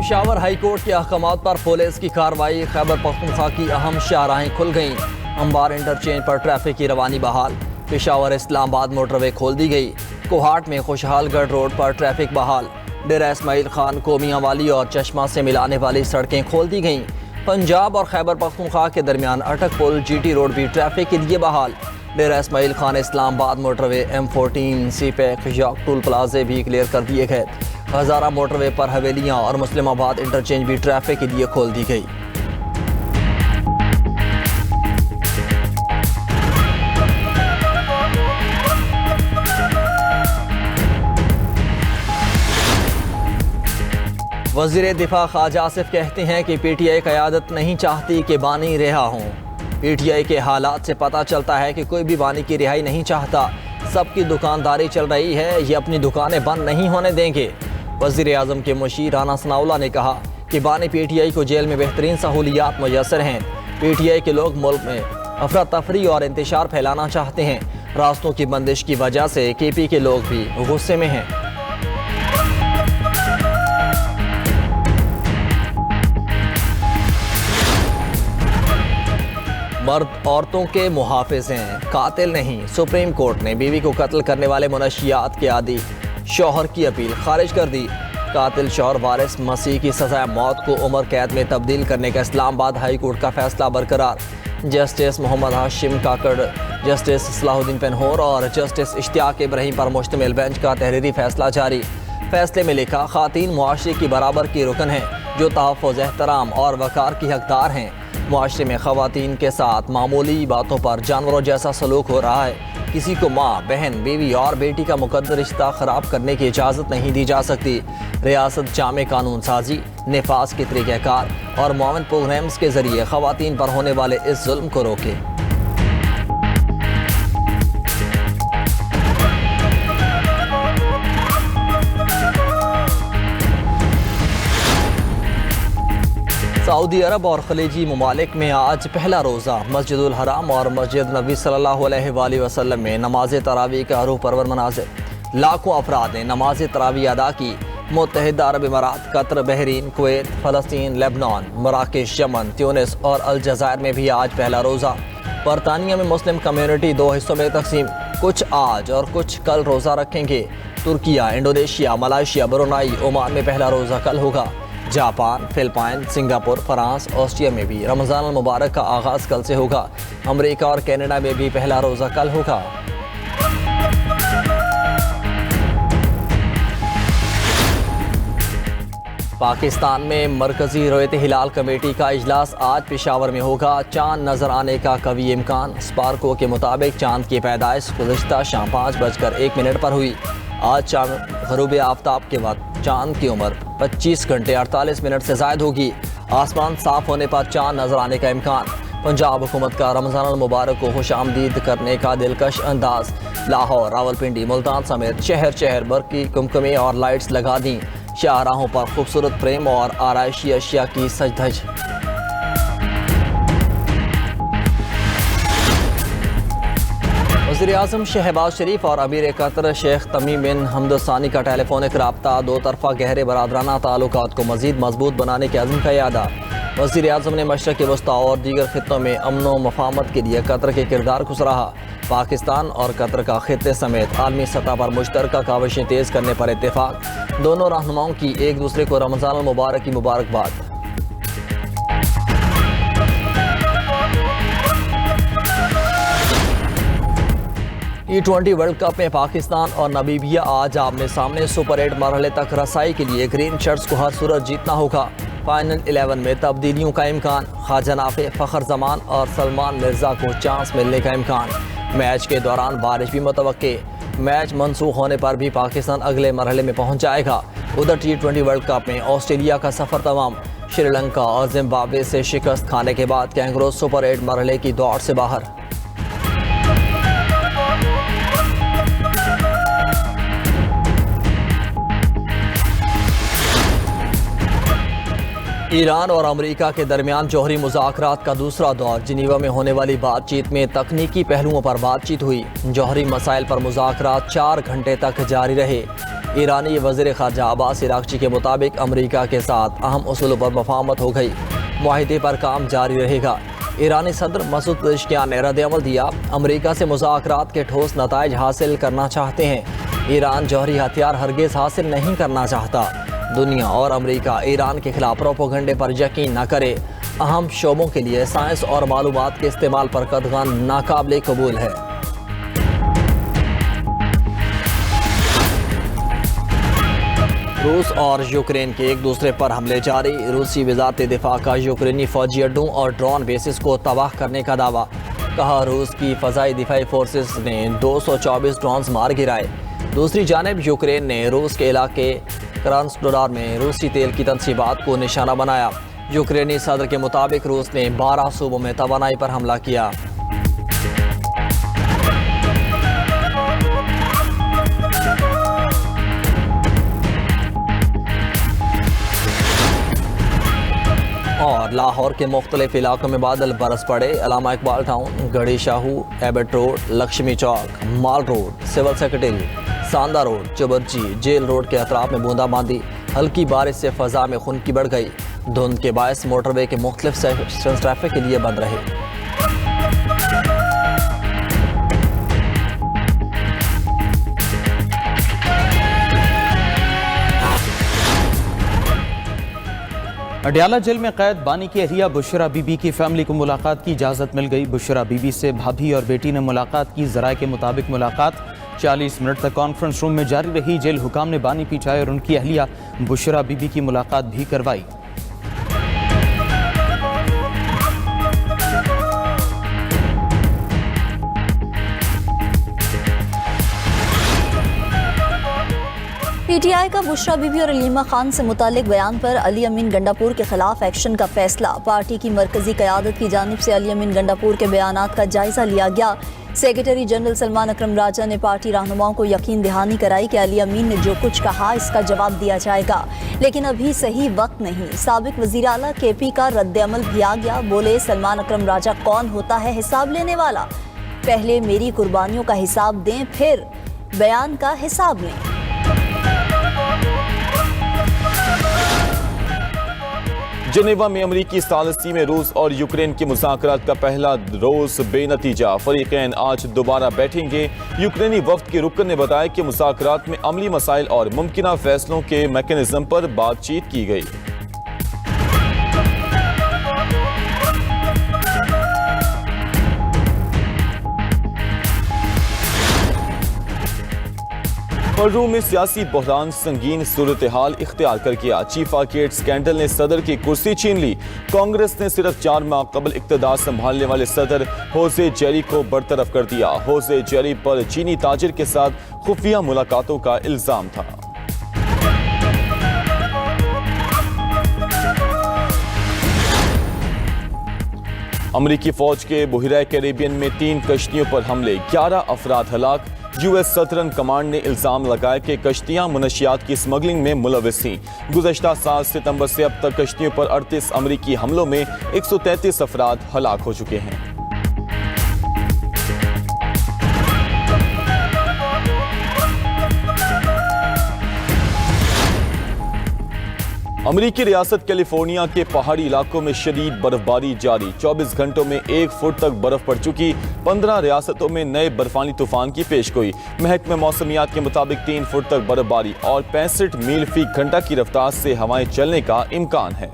Peshawar high court के अहकामात पर police की कार्रवाई। खैबर पख्तूनख्वा की अहम शाहराहें खुल गईं। अंबार इंटरचेंज पर ट्रैफिक की रवानी बहाल। पेशावर इस्लामाबाद मोटरवे खोल दी गई। कोहाट में खुशहालगढ़ रोड पर ट्रैफिक बहाल। डेरा इस्माइल खान को मियांवाली और चश्मा से मिलाने वाली सड़कें खोल दी गईं। पंजाब और खैबर पख्तूनख्वा के दरमियान अटक पुल GT रोड भी ट्रैफिक के लिए बहाल। Dera Ismail Khan Islamabad motorway M14 CPEC याक टूल प्लाजे भी क्लियर कर दिए गए। हज़ारा मोटरवे पर हवेलियाँ और मुस्लिमाबाद इंटरचेंज भी ट्रैफिक के लिए खोल दी गई। वज़ीर दिफा ख्वाजा आसिफ कहते हैं कि PTI क़यादत नहीं चाहती कि बानी रिहा हों। PTI के हालात से पता चलता है कि कोई भी बानी की रिहाई नहीं चाहता। सबकी दुकानदारी चल रही है, ये अपनी दुकानें बंद नहीं होने देंगे। वज़ीर आज़म के मुशीर राना सनाउल्लाह ने कहा कि बानी PTI को जेल में बेहतरीन सहूलियात मुयस्सर हैं। PTI के लोग मुल्क में अफरा तफरी और इंतशार फैलाना चाहते हैं। रास्तों की बंदिश की वजह से KP के लोग भी गुस्से में हैं। मर्द औरतों के मुहाफिज हैं, कातिल नहीं। सुप्रीम कोर्ट ने बीवी को कत्ल करने वाले मुनशियात के आदी शौहर की अपील खारिज कर दी। कातिल शौहर वारिस मसीह की सज़ाए मौत को उम्र कैद में तब्दील करने का इस्लामाबाद हाई कोर्ट का फैसला बरकरार। जस्टिस मोहम्मद हाशिम काकड़, जस्टिस सलाहुद्दीन पेनहोर और जस्टिस इश्तियाक इब्राहिम पर मुश्तमिल बेंच का तहरीरी फैसला जारी। फैसले में लिखा, ख़ातीन मुआशरे की बराबर की रुकन हैं जो तहफ़्फ़ुज़, एहतराम और वक़ार की हकदार हैं। मुआशरे में ख़वातीन के साथ मामूली बातों पर जानवरों जैसा सलूक हो रहा है। किसी को माँ, बहन, बीवी और बेटी का मुकद्दर रिश्ता ख़राब करने की इजाज़त नहीं दी जा सकती। रियासत जामे कानून साजी, निफाज के तरीक़ाकार और मुआवन प्रोग्राम्स के ज़रिए ख़वातीन पर होने वाले इस जुल्म को रोके। सऊदी अरब और खलीजी ममालिक में आज पहला रोज़ा मस्जिदुल हराम और मस्जिद नबी सल्लल्लाहु अलैहि वसल्लम में नमाज तरावी का रूह परवर मनाज़िर। लाखों अफराद ने नमाज तरावी अदा की। मुत्तहिदा अरब इमारात, कतर, बहरीन, कुवैत, फ़लस्तीन, लेबनान, मराकेश, यमन, ट्यूनिस और अलजायर में भी आज पहला रोज़ा। बरतानिया में मुस्लिम कम्यूनिटी दो हिस्सों में तकसीम, कुछ आज और कुछ कल रोज़ा रखेंगे। Türkiye, Indonesia, Malaysia, Brunei, Oman में पहला रोज़ा कल होगा। Japan, Philippine, Singapore, France, Austria में भी रमज़ान अल मुबारक का आगाज़ कल से होगा। अमेरिका और कनाडा में भी पहला रोज़ा कल होगा। पाकिस्तान में मरकज़ी रोयत हिलाल कमेटी का इजलास आज पेशावर में होगा। चांद नज़र आने का कवी इम्कान। स्पार्को के मुताबिक चांद की पैदाइश गुज़िश्ता शाम 5:01 पर हुई। आज शाम ग़ुरूब आफ्ताब के वक्त चांद की उम्र 25 घंटे 48 मिनट से ज़ायद होगी। आसमान साफ होने पर चांद नजर आने का इम्कान। पंजाब हुकूमत का रमज़ान अल मुबारक को खुशामदीद करने का दिलकश अंदाज। लाहौर, रावलपिंडी, मुल्तान समेत शहर शहर बरकी कुमकुमे और लाइट्स लगा दी। शाहराहों पर खूबसूरत फ्रेम और आराइशी अशिया की सजधज। वज़ीर आज़म शहबाज शरीफ और अमीर कतर शेख तमीम बिन हमद सानी का टेलीफोनिक रब्ता दो तरफ़ा गहरे बरादराना ताल्लुकात को मज़ीद मजबूत बनाने के अज़्म का यादा। वज़ीर आज़म ने मशरक़ वस्ता और दीगर खित्तों में अमन व मफाहमत के लिए कतर के किरदार को सराहा। पाकिस्तान और कतर का खित्ते समेत आलमी सतह पर मुश्तरका काविशें तेज़ करने पर इत्तेफाक। दोनों रहनुमाओं की एक दूसरे को रमज़ान अल मुबारक की मुबारकबाद। T20 वर्ल्ड कप में पाकिस्तान और नामीबिया आज आमने सामने। सुपर 8 मरहले तक रसाई के लिए ग्रीन शर्ट्स को हर सूरत जीतना होगा। फाइनल 11 में तब्दीलियों का इम्कान। ख्वाजा नाफे, फ़खर जमान और सलमान मिर्ज़ा को चांस मिलने का इम्कान। मैच के दौरान बारिश भी मुतवक्के। मैच मनसूख होने पर भी पाकिस्तान अगले मरहले में पहुँच जाएगा। उधर T20 वर्ल्ड कप में ऑस्ट्रेलिया का सफ़र तमाम। श्रीलंका और जिम्बाब्वे से शिकस्त खाने के बाद कैंगरोज सुपर 8 मरहले की दौड़ से बाहर। ईरान और अमेरिका के दरमियान जौहरी मुज़ाकरात का दूसरा दौर। जिनीवा में होने वाली बातचीत में तकनीकी पहलुओं पर बातचीत हुई। जौहरी मसाइल पर मुज़ाकरात 4 घंटे तक जारी रहे। ईरानी वज़ीर ख़ारजा अब्बास इराक़ची के मुताबिक अमरीका के साथ अहम उसूलों पर मफ़ाहमत हो गई, मुआहिदे पर काम जारी रहेगा। ईरानी सदर मसूद पेज़ेश्कियान ने रद्द-ए-अमल दिया, अमरीका से मुज़ाकरात के ठोस नताइज हासिल करना चाहते हैं। ईरान जौहरी हथियार हरगिज़ हासिल नहीं करना चाहता। दुनिया और अमरीका ईरान के खिलाफ प्रोपेगेंडे पर यकीन न करे। अहम शोबों के लिए साइंस और मालूमात के इस्तेमाल पर कदगान नाकाबिल कबूल है। रूस और यूक्रेन के एक दूसरे पर हमले जारी। रूसी वज़ारत दिफा का यूक्रेनी फौजी अड्डों और ड्रोन बेसिस को तबाह करने का दावा। कहा, रूस की फ़ज़ाई दिफाई फोर्सेस ने 224 ड्रोन्स मार गिराए। दूसरी जानिब यूक्रेन ने रूस के इलाके क्रास्नोदार में रूसी तेल की तनसीबात को निशाना बनाया। यूक्रेनी सदर के मुताबिक रूस ने 12 सूबों में तवानाई पर हमला किया। और लाहौर के मुख्तलिफ इलाकों में बादल बरस पड़े। Allama Iqbal Town, Garhi Shahu, Abbott Road, Lakshmi Chowk, Mall Road, civil secretary, Sanda Road, Chauburji, jail road के अतराफ में बूंदाबांदी। हल्की बारिश से फ़ज़ा में खुनकी बढ़ गई। धुंध के बायस मोटरवे के मुख्तलिफ सेक्शंस ट्रैफिक के लिए बंद रहे। अडयाला जेल में कैद बानी की अहलिया बुशरा बीबी की फैमिली को मुलाकात की इजाज़त मिल गई। बुशरा बीबी से भाभी और बेटी ने मुलाकात की। ज़राए के मुताबिक मुलाकात 40 मिनट तक कॉन्फ्रेंस रूम में जारी रही। जेल हुकाम ने बानी पीछाए और उनकी अहलिया बुशरा बीबी की मुलाकात भी करवाई। पीटीआई का बुशरा बीबी और अलीमा खान से मुतालिक बयान पर अली अमीन गंडापुर के खिलाफ एक्शन का फैसला। पार्टी की मरकजी क़यादत की जानिब से अली अमीन गंडापुर के बयानात का जायजा लिया गया। सेक्रेटरी जनरल सलमान अकरम राजा ने पार्टी रहनुमाओं को यकीन दहानी कराई कि अली अमीन ने जो कुछ कहा इसका जवाब दिया जाएगा, लेकिन अभी सही वक्त नहीं। साबिक वज़ीर आला KP का रद्द-ए-अमल भी आ गया। बोले, सलमान अकरम राजा कौन होता है हिसाब लेने वाला? पहले मेरी कुर्बानियों का हिसाब दें, फिर बयान का हिसाब लें। जनेवा में अमरीकी सालिसी में रूस और यूक्रेन के मुज़ाकरात का पहला रोज बेनतीजा। फरीकैन आज दोबारा बैठेंगे। यूक्रेनी वफ्द के रुकन ने बताया कि मुज़ाकरात में अमली मसाइल और मुमकिना फैसलों के मैकेनिज्म पर बातचीत की गई। पलरू में सियासी बहरान संगीन सूरत हाल इख्तियार कर किया। चीफा गेट स्कैंडल ने सदर की कुर्सी छीन ली। कांग्रेस ने सिर्फ 4 माह कबल इक़्तिदार संभालने वाले सदर होसे जेरी को बरतरफ कर दिया। होसे जेरी पर चीनी ताजिर के साथ खुफिया मुलाकातों का इल्जाम था। अमरीकी फौज के बहरा कैरेबियन में 3 कश्तियों पर हमले, 11 अफराद हलाक। US सदरन कमांड ने इल्जाम लगाया कि कश्तियां मुनशियात की स्मगलिंग में मुलविस थीं। गुज़श्ता 7 सितंबर से अब तक कश्तियों पर 38 अमरीकी हमलों में 133 अफराद हलाक हो चुके हैं। अमरीकी रियासत कैलिफोर्निया के पहाड़ी इलाकों में शदीद बर्फबारी जारी। 24 घंटों में 1 फुट तक बर्फ पड़ चुकी। 15 रियासतों में नए बर्फानी तूफान की पेशगोई। महकमे मौसमियात के मुताबिक 3 फुट तक बर्फबारी और 65 मील फी घंटा की रफ्तार से हवाएं चलने का इम्कान है।